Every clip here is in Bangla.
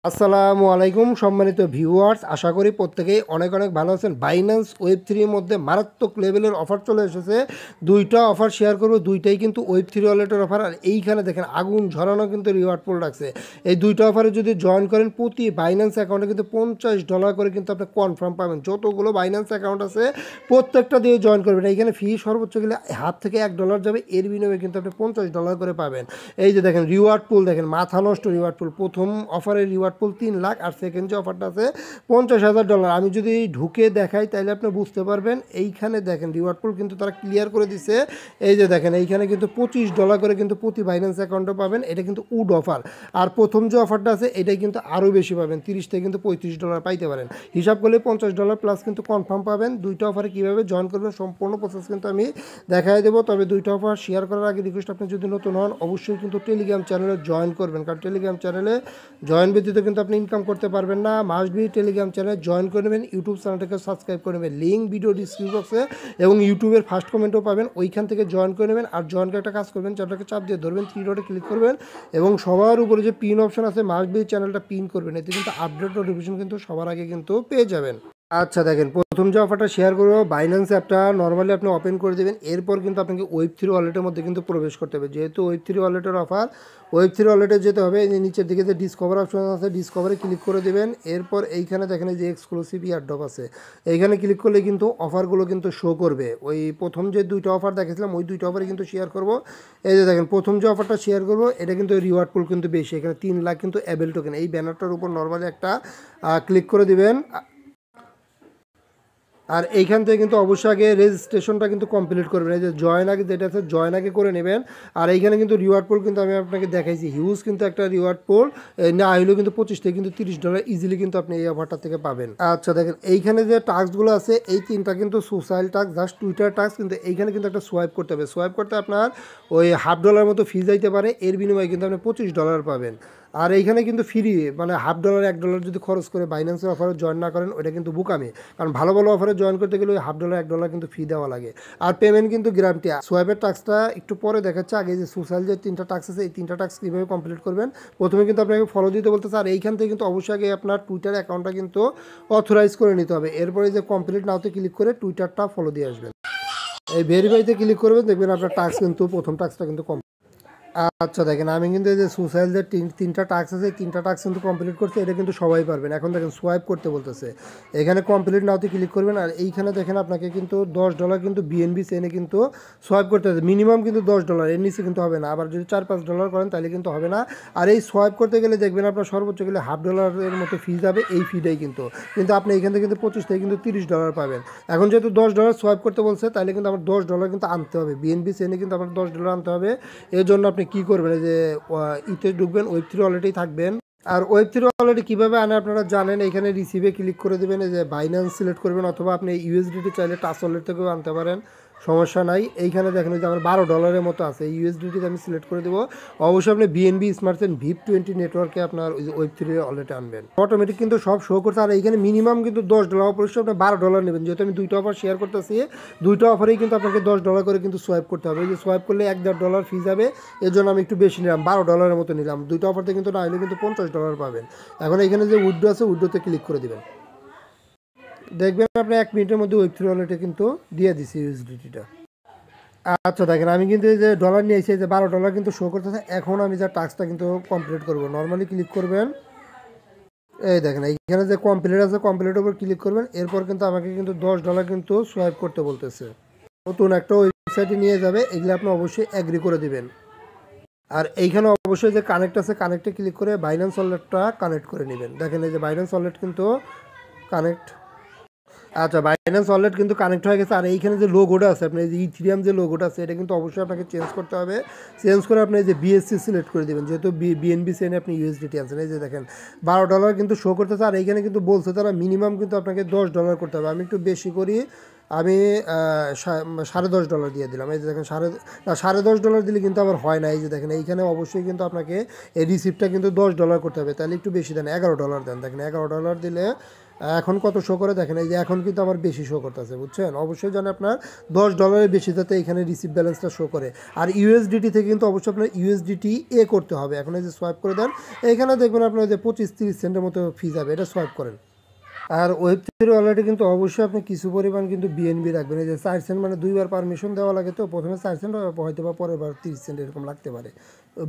আসসালামু আলাইকুম সম্মানিত ভিউয়ার্স, আশা করি প্রত্যেকেই অনেক অনেক ভালো আছেন। বাইন্যান্স ওয়েব থ্রির মধ্যে মারাত্মক লেভেলের অফার চলে এসেছে। দুইটা অফার শেয়ার করবো, দুইটাই কিন্তু ওয়েব থ্রি ওয়ালেটের অফার। আর এইখানে দেখেন আগুন ঝরানো কিন্তু রিওয়ার্ড পুল রাখছে। এই দুইটা অফারে যদি জয়েন করেন প্রতি বাইন্যান্স অ্যাকাউন্টে কিন্তু $50 করে কিন্তু আপনি কনফার্ম পাবেন। যতগুলো বাইন্যান্স অ্যাকাউন্ট আছে প্রত্যেকটা দিয়ে জয়েন করবেন। এইখানে ফি সর্বোচ্চ গেলে হাত থেকে $1 যাবে, এর বিনিময়ে কিন্তু আপনি $50 করে পাবেন। এই যে দেখেন রিওয়ার্ড পুল, দেখেন মাথা নষ্ট রিওয়ার্ড পুল। প্রথম অফারের রিওয়ার্ড পুল 3 লাখ, আর সেকেন্ড যে অফারটা আছে $50,000। আমি যদি ঢুকে দেখাই তাহলে আপনি বুঝতে পারবেন। এইখানে দেখেন রিওয়ার্ড পুল কিন্তু তারা ক্লিয়ার করে দিছে। এই যে দেখেন এইখানে কিন্তু $25 করে কিন্তু প্রতি বাইন্যান্স অ্যাকাউন্টে পাবেন। এটা কিন্তু উড অফার। আর প্রথম যে অফারটা আছে এটাই কিন্তু আরও বেশি পাবেন, 30 থেকে কিন্তু $35 পাইতে পারেন। হিসাব করলে $50 প্লাস কিন্তু কনফার্ম পাবেন। দুইটা অফারে কীভাবে জয়েন করবেন সম্পূর্ণ প্রসেস কিন্তু আমি দেখাই দেবো। তবে দুইটা অফার শেয়ার করার আগে রিকোয়েস্ট, আপনি যদি নতুন হন অবশ্যই কিন্তু টেলিগ্রাম চ্যানেলে জয়েন করবেন, কারণ টেলিগ্রাম চ্যানেলে জয়েন ব্যতীত কিন্তু আপনি ইনকাম করতে পারবেন না। মাস্ট বি টেলিগ্রাম চ্যানেলে জয়েন করে নেবেন, ইউটিউব চ্যানেলটাকে সাবস্ক্রাইব করে নেবেন, লিঙ্ক ভিডিও ডিসক্রিপশন বক্সে এবং ইউটিউবের ফার্স্ট কমেন্টও পাবেন, ওইখান থেকে জয়েন করে নেবেন। আর জয়েন করে একটা কাজ করবেন, চ্যানেলটাকে চাপ দিয়ে ধরবেন, 3 ডটে ক্লিক করবেন এবং সবার উপরে যে পিন অপশন আছে মাস্ট বি চ্যানেলটা পিন করবেন। এতে কিন্তু আপডেট নোটিফিকেশন কিন্তু সবার আগে কিন্তু পেয়ে যাবেন। আচ্ছা দেখেন, প্রথম যে অফারটা শেয়ার করবো, বাইন্যান্স অ্যাপটা নর্মালি আপনি ওপেন করে দেবেন। এরপর কিন্তু আপনাকে ওয়েব থ্রি ওয়ালেটের মধ্যে কিন্তু প্রবেশ করতে হবে। যেহেতু ওয়েব থ্রি ওয়ালেটের অফার, ওয়েব থ্রি ওয়ালেটে যেতে হবে। এই নিচের দিকে যে ডিসকভার অপশন আছে, ডিসকভারে ক্লিক করে দেবেন। এরপর এইখানে দেখেন যে এক্সক্লুসিভ ইয়ারড্রপ আছে, এইখানে ক্লিক করলে কিন্তু অফারগুলো কিন্তু শো করবে। ওই প্রথম যে দুইটা অফার দেখেছিলাম ওই দুইটা অফারে কিন্তু শেয়ার করব। এই যে দেখেন প্রথম যে অফারটা শেয়ার করব এটা কিন্তু রিওয়ার্ড পুল কিন্তু বেশি, এখানে 3 লাখ কিন্তু অ্যাবেল টোকেন। এই ব্যানারটার উপর নর্মালি একটা ক্লিক করে দিবেন। আর এইখান থেকে কিন্তু অবশ্যই আগে রেজিস্ট্রেশনটা কিন্তু কমপ্লিট করবেন। এই যে জয়েন আগে যেটা আছে জয়েন আগে করে নেবেন। আর এইখানে কিন্তু রিওয়ার্ড পোল কিন্তু আমি আপনাকে দেখাইছি, হিউজ কিন্তু একটা রিওয়ার্ড পোল না হলেও কিন্তু 25 থেকে কিন্তু $30 ইজিলি কিন্তু আপনি এই অফারটা থেকে পাবেন। আচ্ছা দেখেন এইখানে যে টাস্কগুলো আছে এই 3টা কিন্তু social task, just Twitter task. কিন্তু এইখানে কিন্তু একটা সোয়াইপ করতে হবে। সোয়াইপ করতে আপনার ওই $50 মতো ফি যাইতে পারে, এর বিনিময়ে কিন্তু আপনি $25 পাবেন। আর এইখানে কিন্তু ফ্রি, মানে $50 $1 যদি খরচ করে বাইন্যান্সের অফারে জয়েন না করেন ওইটা কিন্তু বুকামি। কারণ ভালো ভালো অফারে জয়েন করতে গেলে ওই $50 $1 কিন্তু ফি দেওয়া লাগে। আর পেমেন্ট কিন্তু গ্যারান্টি। সোয়াইপের টাস্কটা একটু পরে দেখাচ্ছে, আগে যে সোশ্যাল যে 3টা টাস্ক আছে এই 3টা টাস্ক কীভাবে কমপ্লিট করবেন। প্রথমে কিন্তু আপনাকে ফলো দিতে বলতেছে। আর এইখান থেকে কিন্তু অবশ্যই আগে আপনার টুইটার অ্যাকাউন্টটা কিন্তু অথরাইজ করে নিতে হবে। এরপরে যে কমপ্লিট নাওতে ক্লিক করে টুইটারটা ফলো দিয়ে আসবেন। এই ভেরিফাইতে ক্লিক করবেন, দেখবেন আপনার টাস্ক কিন্তু প্রথম টাস্কটা কিন্তু আচ্ছা দেখেন আমি কিন্তু এই যে সোশ্যাল যে 3টা টাস্ক আছে এই 3টা টাস্ক কিন্তু কমপ্লিট করতে, এটা কিন্তু সবাই পারবেন। এখন দেখেন সোয়াইপ করতে বলতেছে, এখানে কমপ্লিট নাওতে ক্লিক করবেন। আর এইখানে দেখেন আপনাকে কিন্তু $10 কিন্তু বিএনবি চেনে কিন্তু সোয়াইপ করতে হবে। মিনিমাম কিন্তু $10, এর নিচে কিন্তু হবে না। আবার যদি $4-5 করেন তাহলে কিন্তু হবে না। আর এই সোয়াইপ করতে গেলে দেখবেন আপনার সর্বোচ্চ গেলে $50 মতো ফি যাবে, এই ফিটাই কিন্তু আপনি এখান থেকে কিন্তু 25 থেকে কিন্তু $30 পাবেন। এখন যেহেতু $10 সোয়াইপ করতে বলছে তাহলে কিন্তু আমার $10 কিন্তু আনতে হবে, বিএনবি চেনে কিন্তু আমার $10 আনতে হবে। এর জন্য আপনি কি করবেন, যে ইতে ঢুকবেন, ওয়েব থ্রি ওয়ালেটেই থাকবেন। আর ওয়েব থ্রি ওয়ালেটে কীভাবে আনে আপনারা জানেন, এখানে রিসিভে ক্লিক করে দেবেন, এই যে বাইন্যান্স সিলেক্ট করবেন, অথবা আপনি ইউএসডিটি চাইলে টাচ ওয়ালেট থেকেও আনতে পারেন, সমস্যা নাই। এইখানে দেখেন যে আমার $12 মতো আছে, এই ইউএসডিটিতে আমি সিলেক্ট করে দেবো। অবশ্যই আপনি বিএনবি স্মার্ট চেইন VIP20 নেটওয়ার্কে আপনার ওই যে ওয়েব থ্রি ওয়ালেটে আনবেন, অটোমেটিক কিন্তু সব শো করছে। আর এইখানে মিনিমাম কিন্তু $10 অবশ্যই আপনি $12 নেবেন। যেহেতু আমি দুইটা অফার শেয়ার করতেছি, দুইটা অফারেই কিন্তু আপনাকে $10 করে কিন্তু সোয়াইপ করতে হবে। এই যে সোয়াইপ করলে $1-1.5 ফি যাবে, এর জন্য আমি একটু বেশি নিলাম, $12 মতো নিলাম। দুইটা অফারতে কিন্তু না হলে কিন্তু $50 পাবেন। এখন এখানে যে উইথড্র আছে উইথড্রোতে ক্লিক করে দেবেন, দেখবেন আপনি 1 মিনিটের মধ্যে ওয়েব থ্রি ওয়ালেটে কিন্তু দিয়ে দিছি ইউএসডিটিটা। আচ্ছা দেখেন আমি কিন্তু এই যে ডলার নিয়ে এসে যে $12 কিন্তু শো করতেছে। এখন আমি যা টাস্কটা কিন্তু কমপ্লিট করব, নর্মালি ক্লিক করবেন। এই দেখেন এইখানে যে কমপ্লিট আছে কমপ্লিটের উপর ক্লিক করবেন। এরপর কিন্তু আমাকে কিন্তু $10 কিন্তু সোয়াইপ করতে বলতেছে। নতুন একটা ওয়েবসাইটে নিয়ে যাবে, এগুলো আপনি অবশ্যই অ্যাগ্রি করে দিবেন। আর এইখানে অবশ্যই যে কানেক্ট আছে কানেক্টে ক্লিক করে বাইন্যান্স ওয়ালেটটা কানেক্ট করে নেবেন। দেখেন এই যে বাইন্যান্স ওয়ালেট কিন্তু কানেক্ট। আচ্ছা বাইন্যান্স ওয়ালেট কিন্তু কানেক্ট হয়ে গেছে। আর এইখানে যে লোগোটা আছে আপনার, এই যে ইথিরিয়াম যে লোগোটা আছে এটা কিন্তু অবশ্যই আপনাকে চেঞ্জ করতে হবে। চেঞ্জ করে আপনি এই যে বিএসসি সিলেক্ট করে দেবেন, যেহেতু বিএনবি চেনে আপনি ইউএসডিটি আনছেন। এই যে দেখেন $12 কিন্তু শো করতেছে। আর এইখানে কিন্তু বলছে তারা মিনিমাম কিন্তু আপনাকে $10 করতে হবে। আমি একটু বেশি করি, আমি $10.5 দিয়ে দিলাম। এই যে দেখেন $10.5 দিলে কিন্তু আবার হয় না। এই যে দেখেন এইখানে অবশ্যই কিন্তু আপনাকে এই রিসিপ্টটা কিন্তু $10 করতে হবে, তাহলে একটু বেশি দেন, $11 দেন। দেখেন $11 দিলে এখন কত শো করে দেখেন, এই যে এখন কিন্তু আমার বেশি শো করতেছে, বুঝছেন? অবশ্যই যেন আপনার $10 বেশি যাতে এখানে রিসিভ ব্যালেন্সটা শো করে। আর ইউএসডিটি থেকে কিন্তু অবশ্যই আপনার ইউএসডিটি করতে হবে। এখন এই যে সোয়াইপ করে দেন, এইখানে দেখবেন আপনার যে 25-30 সেন্টের মতো ফি যাবে, এটা সোয়াইপ করেন। আর ওয়েব3 ওয়ালেটে কিন্তু অবশ্যই আপনি কিছু পরিমাণ কিন্তু বিএনবি রাখবেন। এই যে 4 সেন্ট মানে 2বার পারমিশন দেওয়া লাগে, তো প্রথমে 4 সেন্ট হয়তো বা পরের বার 30 সেন্ট এরকম লাগতে পারে।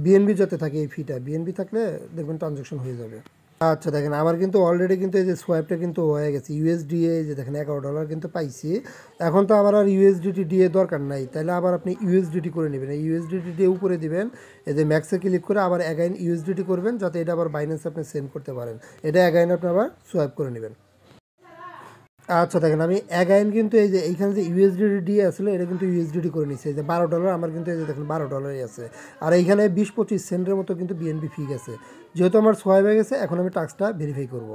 বিএনবি যাতে থাকে এই ফিটা, বিএনবি থাকলে দেখবেন ট্রানজ্যাকশন হয়ে যাবে। আচ্ছা দেখেন, আমার কিন্তু অলরেডি কিন্তু এই যে সোয়াইপটা কিন্তু হয়ে গেছে। ইউএসডিএ যে দেখেন $11 কিন্তু পাইছি। এখন তো আমার আর ইউএসডিটি দিয়ে দরকার নাই, তাহলে আবার আপনি ইউএসডিটি করে নেবেন। এই ইউএসডিটি দিয়ে উপরে দিবেন, এই যে ম্যাক্সে ক্লিক করে আবার অ্যাগাইন ইউএসডিটি করবেন, যাতে এটা আবার বাইন্যান্সে আপনি সেন্ড করতে পারেন। এটা অ্যাগাইন আপনি আবার সোয়াইপ করে নেবেন। আচ্ছা দেখেন, আমি অ্যাগাইন কিন্তু এই যে এইখানে যে ইউএসডিটি আসলে এটা কিন্তু ইউএসডিটি করে নিচ্ছে। এই যে $12 আমার কিন্তু এই যে দেখেন $12 আছে। আর এইখানে 20-25 সেন্টের মতো কিন্তু বিএনবি ফি গেছে। যেহেতু আমার সোয়াইপ হয়ে গেছে, এখন আমি টাস্কটা ভেরিফাই করব।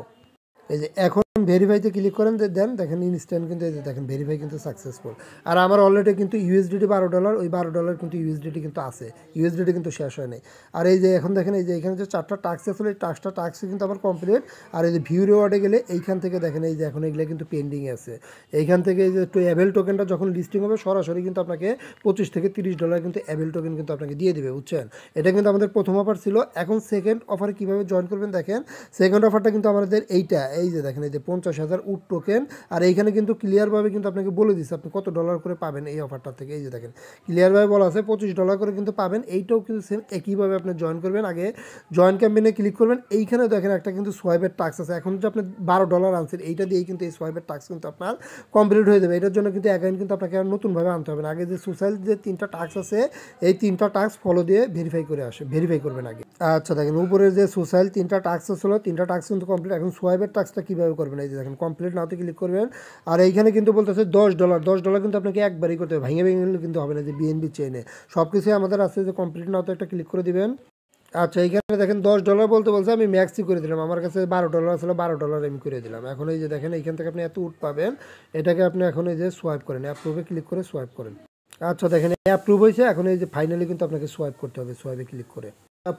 এই যে এখন ভেরিফাইতে ক্লিক করেন, দেন দেখেন ইনস্ট্যান্ট কিন্তু এই যে দেখেন ভেরিফাই কিন্তু সাকসেসফুল। আর আমার অলরেডি কিন্তু ইউএসডিটি $12, ওই $12 কিন্তু ইউএসডিটি কিন্তু আছে, ইউএসডিটি কিন্তু শেষ হয় নাই। আর এই যে এখন দেখেন, এই যে এখানে যে 4টা টাস্ক আসলে এই টাস্ক কিন্তু আমার কমপ্লিট। আর এই যে ভিউ রিওয়ার্ডে গেলে এইখান থেকে দেখেন, এই যে এখন এগুলো কিন্তু পেন্ডিং আছে। এইখান থেকে এই যে অ্যাভেল টোকেনটা যখন লিস্টিং হবে, সরাসরি কিন্তু আপনাকে $25-30 কিন্তু অ্যাভেল টোকেন কিন্তু আপনাকে দিয়ে দেবে, বুঝছেন? এটা কিন্তু আমাদের প্রথম অফার ছিল। এখন সেকেন্ড অফারে কীভাবে জয়েন করবেন দেখেন। সেকেন্ড অফারটা কিন্তু আমাদের এইটা, এই যে দেখেন এই যে 50,000 উড টোকেন। আর এইখানে কিন্তু ক্লিয়ারভাবে কিন্তু আপনাকে বলে দিচ্ছে আপনি কত ডলার করে পাবেন এই অফারটা থেকে। এই যে দেখেন ক্লিয়ারভাবে বলা আছে $25 করে কিন্তু পাবেন। এইটাও কিন্তু সেম একইভাবে আপনি জয়েন করবেন। আগে জয়েন ক্যাম্পেইনে ক্লিক করবেন, এইখানে দেখেন একটা কিন্তু সোয়াইপের টাস্ক আছে। এখন যে আপনি $12 আনছেন, এইটা দিয়েই কিন্তু এই সোয়াইপের টাস্ক কিন্তু আপনার কমপ্লিট হয়ে যাবে। এটার জন্য কিন্তু অ্যাকাউন্ট কিন্তু আপনাকে আর নতুনভাবে আনতে হবে না। আগে যে সোশ্যাল যে 3টা টাস্ক আছে, এই 3টা টাস্ক ফলো দিয়ে ভেরিফাই করবেন আগে। আচ্ছা দেখেন, উপরে যে সোশ্যাল 3টা টাস্ক ছিল, 3টা টাস্ক কিন্তু কমপ্লিট। এখন সোয়াইপের টাস্কটা কীভাবে করবেন, এই যে দেখেন কমপ্লিট নাওতে ক্লিক করবেন। আর এইখানে কিন্তু বলতেছে $10 কিন্তু আপনাকে একবারই করতে হবে, ভেঙে কিন্তু হবে না। যে বিএনবি চেইনে সব কিছুই আমাদের আছে। যে কমপ্লিট নাওতে একটা ক্লিক করে দিবেন। আচ্ছা এইখানে দেখেন $10 বলতে বলছে, আমি ম্যাক্সই করে দিলাম। আমার কাছে $12 আসলে $12 আমি করে দিলাম। এখন এই যে দেখেন এইখান থেকে আপনি এত উঠ পাবেন, এটাকে আপনি এখন এই যে সোয়াইপ করেন, অ্যাপ্রুভে ক্লিক করে সোয়াইপ করেন। আচ্ছা দেখেন অ্যাপ্রুভ হয়েছে। এখন এই যে ফাইনালি কিন্তু আপনাকে সোয়াইপ করতে হবে, সোয়াইপে ক্লিক করে।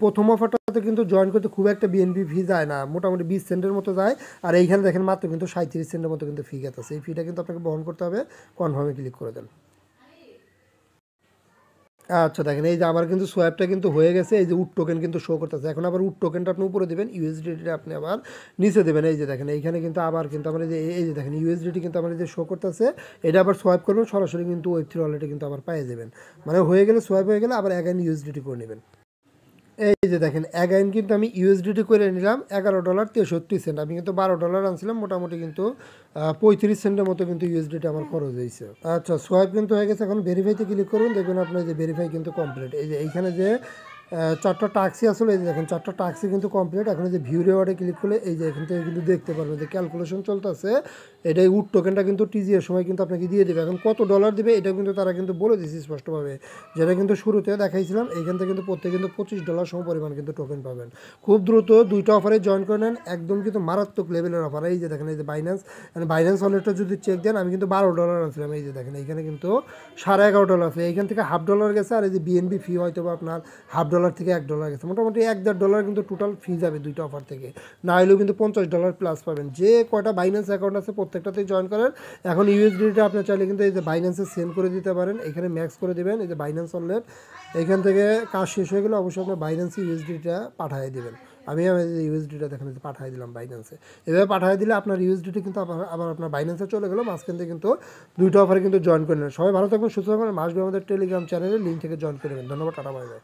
প্রথম অফারটাতে কিন্তু জয়েন করতে খুব একটা বিএনবি ফি যায় না, মোটামুটি 20 সেন্টের মতো যায়। আর এইখানে দেখেন মাত্র কিন্তু 37 সেন্টের মতো কিন্তু ফি গেছে। এই ফিটা কিন্তু আপনাকে বহন করতে হবে। কনফার্মে ক্লিক করে দেন। আচ্ছা দেখেন, এই যে আমার কিন্তু সোয়াইপটা কিন্তু হয়ে গেছে। এই যে উড টোকেন কিন্তু শো করতেছে। এখন আবার উড টোকেনটা আপনি উপরে দেবেন, ইউএসডিটিটা আপনি আবার নিচে দেবেন। এই যে দেখেন এইখানে কিন্তু আবার কিন্তু আমার এই যে দেখেন ইউএসডিটি কিন্তু আমার যে শো করতেছে, এটা আবার সোয়াইপ করবেন, সরাসরি কিন্তু ওয়েব3 ওয়ালেটে কিন্তু আবার পেয়ে যাবেন। মানে হয়ে গেলে, সোয়াইপ হয়ে গেলে আবার অ্যাগাইন ইউএসডিটি করে নেবেন। এই যে দেখেন অ্যাগাইন কিন্তু আমি ইউএসডিটি করে নিলাম $11.63। আমি কিন্তু $12 আনছিলাম, মোটামুটি কিন্তু 35 সেন্টের মতো কিন্তু ইউএসডিটি আমার খরচ হয়েছে। আচ্ছা সোয়াইপ কিন্তু হয়ে গেছে। এখন ভেরিফাইতে ক্লিক করুন, দেখবেন আপনার যে ভেরিফাই কিন্তু কমপ্লিট। এই যে এইখানে যে 4টা টাক্সি আসলে, এই যে দেখেন 4টা টাক্সি কিন্তু কমপ্লিট। এখন যে ভিউ রিওয়ার্ডে ক্লিক করলে এই যে এখান থেকে কিন্তু দেখতে পারবেন যে ক্যালকুলেশন চলতেছে। এটাই উড টোকেনটা কিন্তু টিজিএর সময় কিন্তু আপনাকে দিয়ে দেবে। এখন কত ডলার দেবে এটা কিন্তু তারা কিন্তু বলে দিয়েছে স্পষ্টভাবে, যেটা কিন্তু শুরুতে দেখাইছিলাম। এইখান থেকে কিন্তু প্রত্যেকে কিন্তু $25 সম পরিমাণ কিন্তু টোকেন পাবেন। খুব দ্রুত 2টা অফারে জয়েন করে নেন, একদম কিন্তু মারাত্মক লেভেলের অফার। এই যে দেখেন এই যে বাইন্যান্স ওয়ালেটটা যদি চেক দেন, আমি কিন্তু $12 আনছিলাম। এই যে দেখেন এইখানে কিন্তু $11.5 আছে, এইখান থেকে $0.5 গেছে। আর এই যে বিএনবি ফি হয়তো বা আপনার $0.5 থেকে $1 গেছে, মোটামুটি $1-1.5 কিন্তু টোটাল ফি যাবে 2টা অফার থেকে। না হলেও কিন্তু $50 প্লাস পাবেন। যে কয়টা বাইন্যান্স অ্যাকাউন্ট আছে প্রত্যেকটাতেই জয়েন করেন। এখন ইউএসডিটা আপনি চাইলে কিন্তু এই যে বাইন্যান্সে সেন্ড করে দিতে পারেন, এখানে ম্যাক্স করে দেবেন। এই যে বাইন্যান্স ওয়ালেট, এখান থেকে কাজ শেষ হয়ে গেলে অবশ্যই আপনার বাইন্যান্সে ইউএসডিটা পাঠিয়ে দেবেন। আমি ইউএসডিটা দেখেন পাঠিয়ে দিলাম বাইন্যান্সে। এভাবে পাঠিয়ে দিলে আপনার ইউএসডিটি কিন্তু আবার আপনার বাইন্যান্সে চলে গেলো। মাঝখান থেকে কিন্তু 2টা অফারে কিন্তু জয়েন করে নেন। সবাই ভালো থাকবেন, সুস্থ থাকবেন। আসবে আমাদের টেলিগ্রাম চ্যানেলে, লিঙ্ক থেকে জয়েন করে নেবেন। ধন্যবাদ, টাটা, বাই বাই।